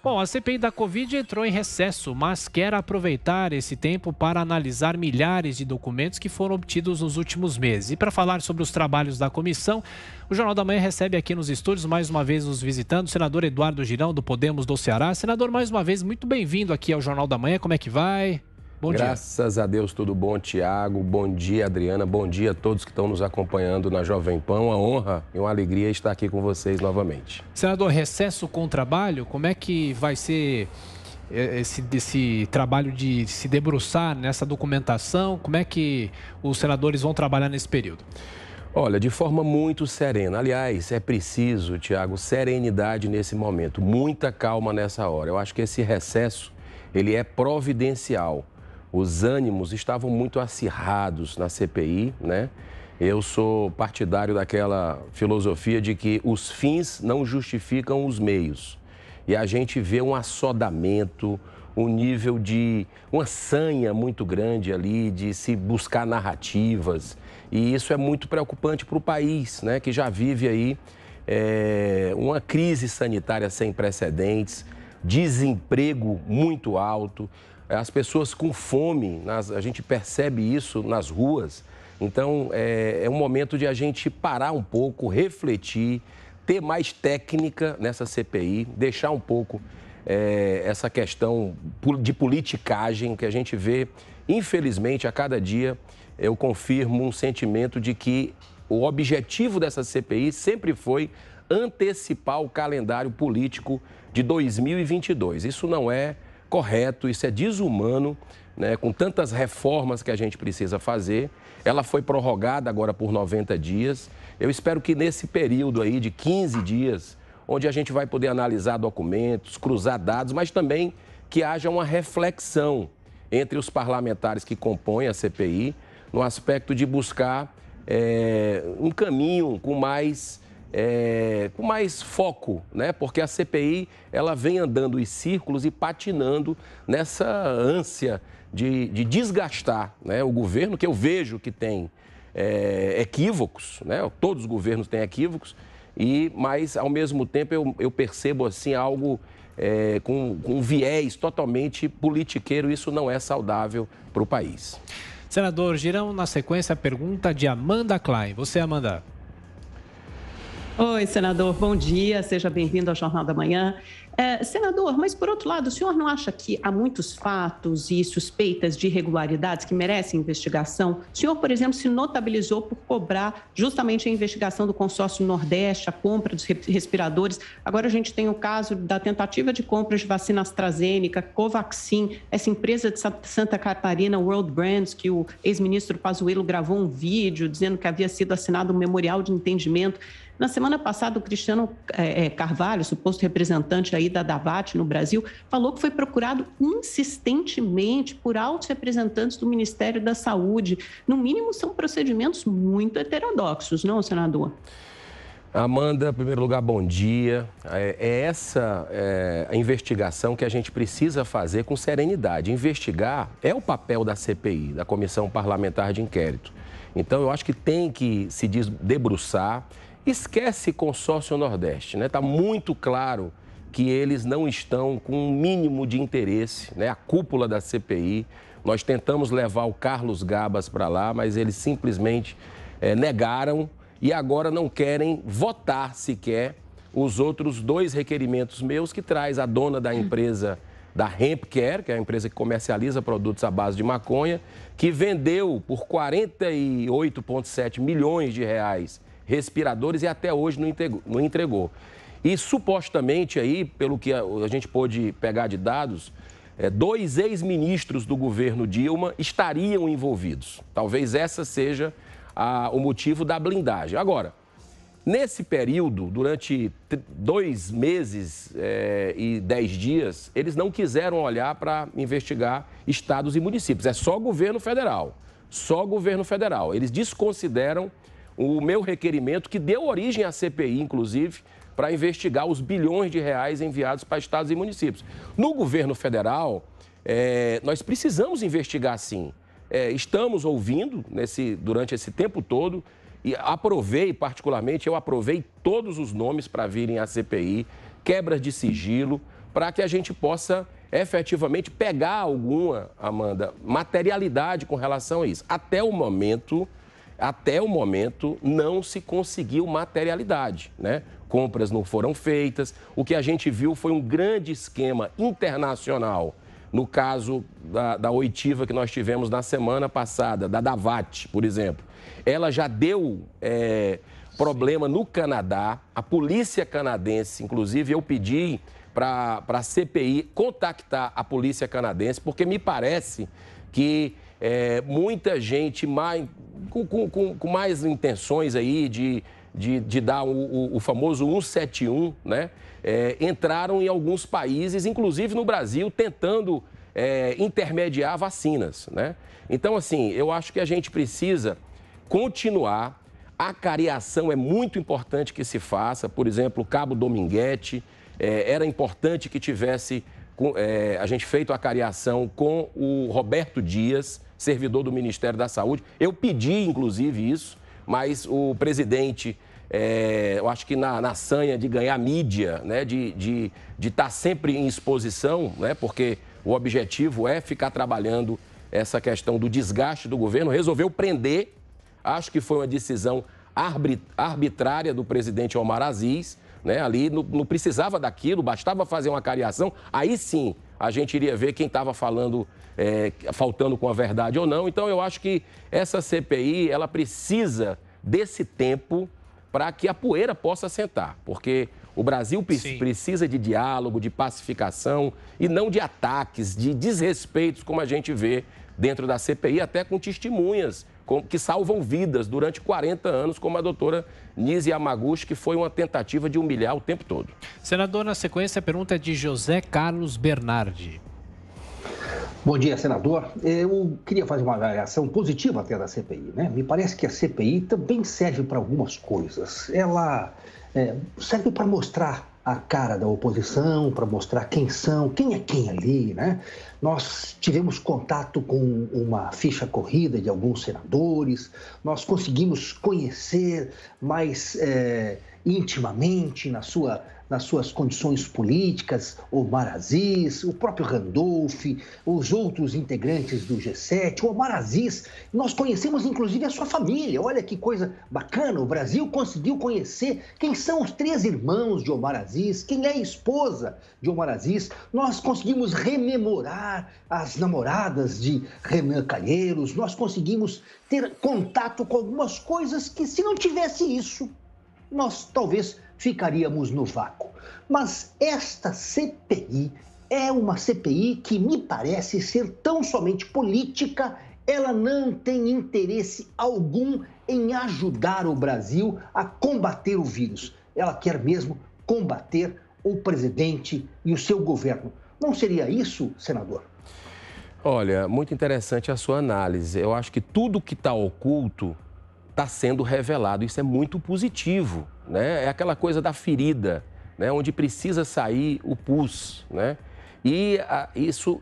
Bom, a CPI da Covid entrou em recesso, mas quer aproveitar esse tempo para analisar milhares de documentos que foram obtidos nos últimos meses. E para falar sobre os trabalhos da comissão, o Jornal da Manhã recebe aqui nos estúdios, mais uma vez nos visitando, o senador Eduardo Girão, do Podemos do Ceará. Senador, mais uma vez, muito bem-vindo aqui ao Jornal da Manhã. Como é que vai? Bom dia. Graças a Deus, tudo bom, Tiago. Bom dia, Adriana. Bom dia a todos que estão nos acompanhando na Jovem Pan. Uma honra e uma alegria estar aqui com vocês novamente. Senador, recesso com trabalho, como é que vai ser esse trabalho de se debruçar nessa documentação? Como é que os senadores vão trabalhar nesse período? Olha, de forma muito serena. Aliás, é preciso, Tiago, serenidade nesse momento, muita calma nessa hora. Eu acho que esse recesso, ele é providencial. Os ânimos estavam muito acirrados na CPI, né? Eu sou partidário daquela filosofia de que os fins não justificam os meios. E a gente vê um assodamento, um nível de uma sanha muito grande ali de se buscar narrativas. E isso é muito preocupante para o país, né? Que já vive aí uma crise sanitária sem precedentes, desemprego muito alto. As pessoas com fome, a gente percebe isso nas ruas. Então, é um momento de a gente parar um pouco, refletir, ter mais técnica nessa CPI, deixar um pouco essa questão de politicagem que a gente vê, infelizmente, a cada dia. Eu confirmo um sentimento de que o objetivo dessa CPI sempre foi antecipar o calendário político de 2022. Isso não é correto, isso é desumano, né? Com tantas reformas que a gente precisa fazer. Ela foi prorrogada agora por 90 dias. Eu espero que nesse período aí de 15 dias, onde a gente vai poder analisar documentos, cruzar dados, mas também que haja uma reflexão entre os parlamentares que compõem a CPI, no aspecto de buscar um caminho com mais foco, né? Porque a CPI ela vem andando em círculos e patinando nessa ânsia de desgastar, né, o governo, que eu vejo que tem equívocos, né? Todos os governos têm equívocos, mas ao mesmo tempo eu percebo assim algo com um viés totalmente politiqueiro. Isso não é saudável para o país. Senador Girão, na sequência, a pergunta de Amanda Klein. Você, Amanda. Oi, senador, bom dia, seja bem-vindo ao Jornal da Manhã. Senador, mas por outro lado, o senhor não acha que há muitos fatos e suspeitas de irregularidades que merecem investigação? O senhor, por exemplo, se notabilizou por cobrar justamente a investigação do consórcio Nordeste, a compra dos respiradores. Agora a gente tem o caso da tentativa de compra de vacina AstraZeneca, Covaxin, essa empresa de Santa Catarina, World Brands, que o ex-ministro Pazuello gravou um vídeo dizendo que havia sido assinado um memorial de entendimento. Na semana passada, o Cristiano Carvalho, suposto representante aí da Davat no Brasil, falou que foi procurado insistentemente por altos representantes do Ministério da Saúde. No mínimo, são procedimentos muito heterodoxos, não, senador? Amanda, em primeiro lugar, bom dia. Essa a investigação que a gente precisa fazer com serenidade. Investigar é o papel da CPI, da Comissão Parlamentar de Inquérito. Então, eu acho que tem que se debruçar. Esquece consórcio Nordeste, né? Está muito claro que eles não estão com um mínimo de interesse, né? A cúpula da CPI, nós tentamos levar o Carlos Gabas para lá, mas eles simplesmente negaram e agora não querem votar sequer os outros dois requerimentos meus que traz a dona da empresa da Hempcare, que é a empresa que comercializa produtos à base de maconha, que vendeu por 48,7 milhões de reais respiradores e até hoje não entregou. E supostamente aí, pelo que a gente pôde pegar de dados, dois ex-ministros do governo Dilma estariam envolvidos. Talvez essa seja o motivo da blindagem. Agora, nesse período, durante 2 meses e 10 dias, eles não quiseram olhar para investigar estados e municípios. É só governo federal. Só governo federal. Eles desconsideram o meu requerimento, que deu origem à CPI, inclusive, para investigar os bilhões de reais enviados para estados e municípios. No governo federal, nós precisamos investigar, sim. Estamos ouvindo durante esse tempo todo e particularmente, eu aprovei todos os nomes para virem à CPI, quebras de sigilo, para que a gente possa efetivamente pegar alguma, Amanda, materialidade com relação a isso. Até o momento não se conseguiu materialidade, né? Compras não foram feitas. O que a gente viu foi um grande esquema internacional. No caso da oitiva que nós tivemos na semana passada, da Davat, por exemplo. Ela já deu problema no Canadá. A polícia canadense, inclusive, eu pedi para a CPI contactar a polícia canadense, porque me parece que muita gente com mais intenções aí de dar o famoso 171, né? Entraram em alguns países, inclusive no Brasil, tentando intermediar vacinas, né? Então, assim, eu acho que a gente precisa continuar. A cariação é muito importante que se faça. Por exemplo, o Cabo Dominguete, era importante que tivesse a gente feito a cariação com o Roberto Dias, servidor do Ministério da Saúde. Eu pedi, inclusive, isso, mas o presidente, eu acho que na sanha de ganhar mídia, né, de estar sempre em exposição, né, porque o objetivo é ficar trabalhando essa questão do desgaste do governo, resolveu prender. Acho que foi uma decisão arbitrária do presidente Omar Aziz, né? Ali não precisava daquilo, bastava fazer uma cariação. Aí sim a gente iria ver quem estava falando, faltando com a verdade ou não. Então eu acho que essa CPI ela precisa desse tempo para que a poeira possa assentar, porque o Brasil precisa de diálogo, de pacificação e não de ataques, de desrespeitos, como a gente vê dentro da CPI, até com testemunhas que salvam vidas durante 40 anos, como a doutora Nise Yamaguchi, que foi uma tentativa de humilhar o tempo todo. Senador, na sequência, a pergunta é de José Carlos Bernardi. Bom dia, senador. Eu queria fazer uma avaliação positiva até da CPI, né? Me parece que a CPI também serve para algumas coisas. Ela serve para mostrar a cara da oposição, para mostrar quem é quem ali, né? Nós tivemos contato com uma ficha corrida de alguns senadores, nós conseguimos conhecer mais intimamente nas suas condições políticas, o Omar Aziz, o próprio Randolph, os outros integrantes do G7, o Omar Aziz, nós conhecemos inclusive a sua família. Olha que coisa bacana, o Brasil conseguiu conhecer quem são os 3 irmãos de Omar Aziz, quem é a esposa de Omar Aziz. Nós conseguimos rememorar as namoradas de Renan Calheiros, nós conseguimos ter contato com algumas coisas que, se não tivesse isso, nós talvez ficaríamos no vácuo. Mas esta CPI é uma CPI que me parece ser tão somente política. Ela não tem interesse algum em ajudar o Brasil a combater o vírus. Ela quer mesmo combater o presidente e o seu governo. Não seria isso, senador? Olha, muito interessante a sua análise. Eu acho que tudo que está oculto está sendo revelado. Isso é muito positivo, né? É aquela coisa da ferida, né? Onde precisa sair o pus, né? E isso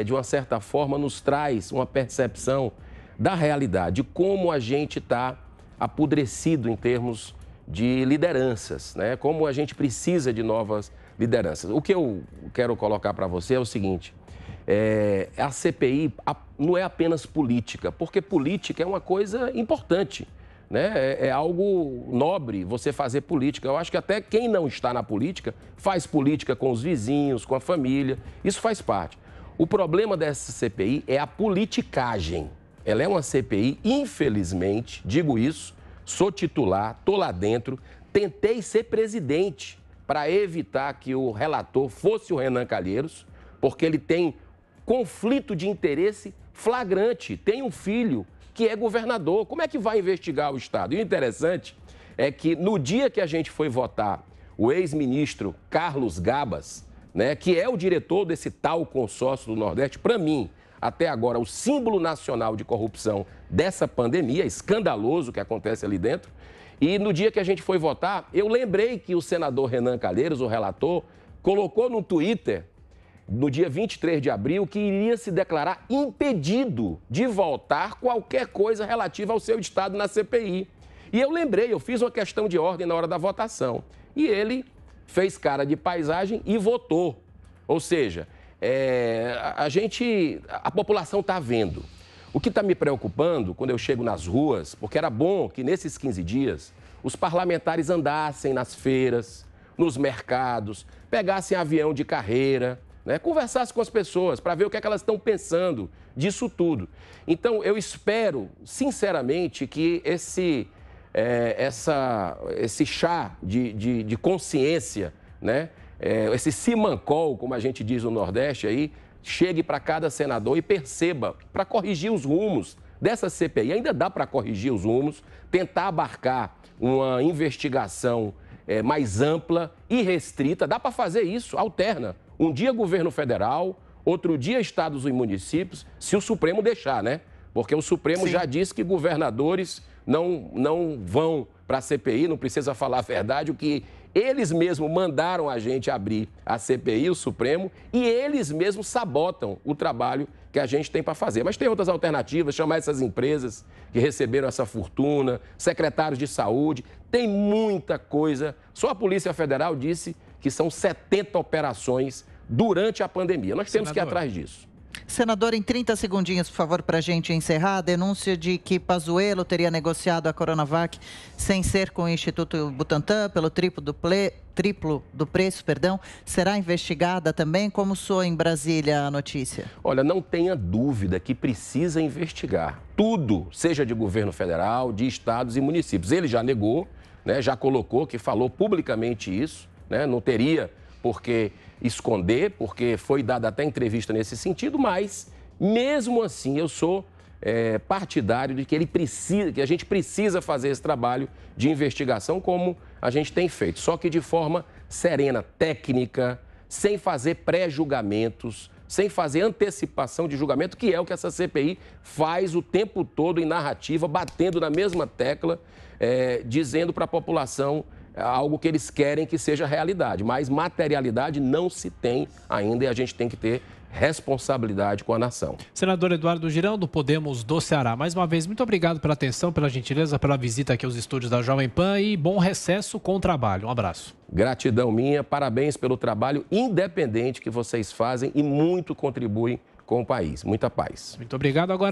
de uma certa forma, nos traz uma percepção da realidade, de como a gente está apodrecido em termos de lideranças, né? Como a gente precisa de novas lideranças. O que eu quero colocar para você é o seguinte: a CPI não é apenas política, porque política é uma coisa importante, né? É algo nobre você fazer política. Eu acho que até quem não está na política faz política com os vizinhos, com a família. Isso faz parte. O problema dessa CPI é a politicagem. Ela é uma CPI, infelizmente, digo isso, sou titular, estou lá dentro, tentei ser presidente para evitar que o relator fosse o Renan Calheiros, porque ele tem conflito de interesse flagrante, tem um filho que é governador. Como é que vai investigar o Estado? E o interessante é que no dia que a gente foi votar o ex-ministro Carlos Gabas, né, que é o diretor desse tal consórcio do Nordeste, para mim, até agora, o símbolo nacional de corrupção dessa pandemia, escandaloso que acontece ali dentro. E no dia que a gente foi votar, eu lembrei que o senador Renan Calheiros, o relator, colocou no Twitter, no dia 23 de abril, que iria se declarar impedido de votar qualquer coisa relativa ao seu estado na CPI. E eu lembrei, eu fiz uma questão de ordem na hora da votação. E ele fez cara de paisagem e votou. Ou seja, a população está vendo. O que está me preocupando quando eu chego nas ruas, porque era bom que nesses 15 dias os parlamentares andassem nas feiras, nos mercados, pegassem avião de carreira, né, conversassem com as pessoas para ver o que é que elas estão pensando disso tudo. Então, eu espero, sinceramente, que esse chá de consciência, né, esse simancol, como a gente diz no Nordeste aí, chegue para cada senador e perceba, para corrigir os rumos dessa CPI. Ainda dá para corrigir os rumos, tentar abarcar uma investigação mais ampla e restrita. Dá para fazer isso, alterna. Um dia governo federal, outro dia estados e municípios, se o Supremo deixar, né? Porque o Supremo já disse que governadores não vão para a CPI, não precisa falar a verdade, o que eles mesmos mandaram a gente abrir a CPI, o Supremo, e eles mesmos sabotam o trabalho que a gente tem para fazer. Mas tem outras alternativas, chamar essas empresas que receberam essa fortuna, secretários de saúde, tem muita coisa. Só a Polícia Federal disse que são 70 operações durante a pandemia. Nós temos que ir atrás disso. Senador, em 30 segundinhos, por favor, para a gente encerrar, a denúncia de que Pazuello teria negociado a Coronavac sem ser com o Instituto Butantan, pelo triplo do preço, será investigada também? Como soa em Brasília a notícia? Olha, não tenha dúvida que precisa investigar tudo, seja de governo federal, de estados e municípios. Ele já negou, né, já colocou, que falou publicamente isso, né, não teria por que esconder, porque foi dada até entrevista nesse sentido, mas mesmo assim eu sou partidário de que a gente precisa fazer esse trabalho de investigação como a gente tem feito, só que de forma serena, técnica, sem fazer pré-julgamentos, sem fazer antecipação de julgamento, que é o que essa CPI faz o tempo todo em narrativa, batendo na mesma tecla, dizendo para a população algo que eles querem que seja realidade, mas materialidade não se tem ainda e a gente tem que ter responsabilidade com a nação. Senador Eduardo Girão, do Podemos do Ceará, mais uma vez, muito obrigado pela atenção, pela gentileza, pela visita aqui aos estúdios da Jovem Pan e bom recesso com o trabalho. Um abraço. Gratidão minha, parabéns pelo trabalho independente que vocês fazem e muito contribuem com o país. Muita paz. Muito obrigado. Agora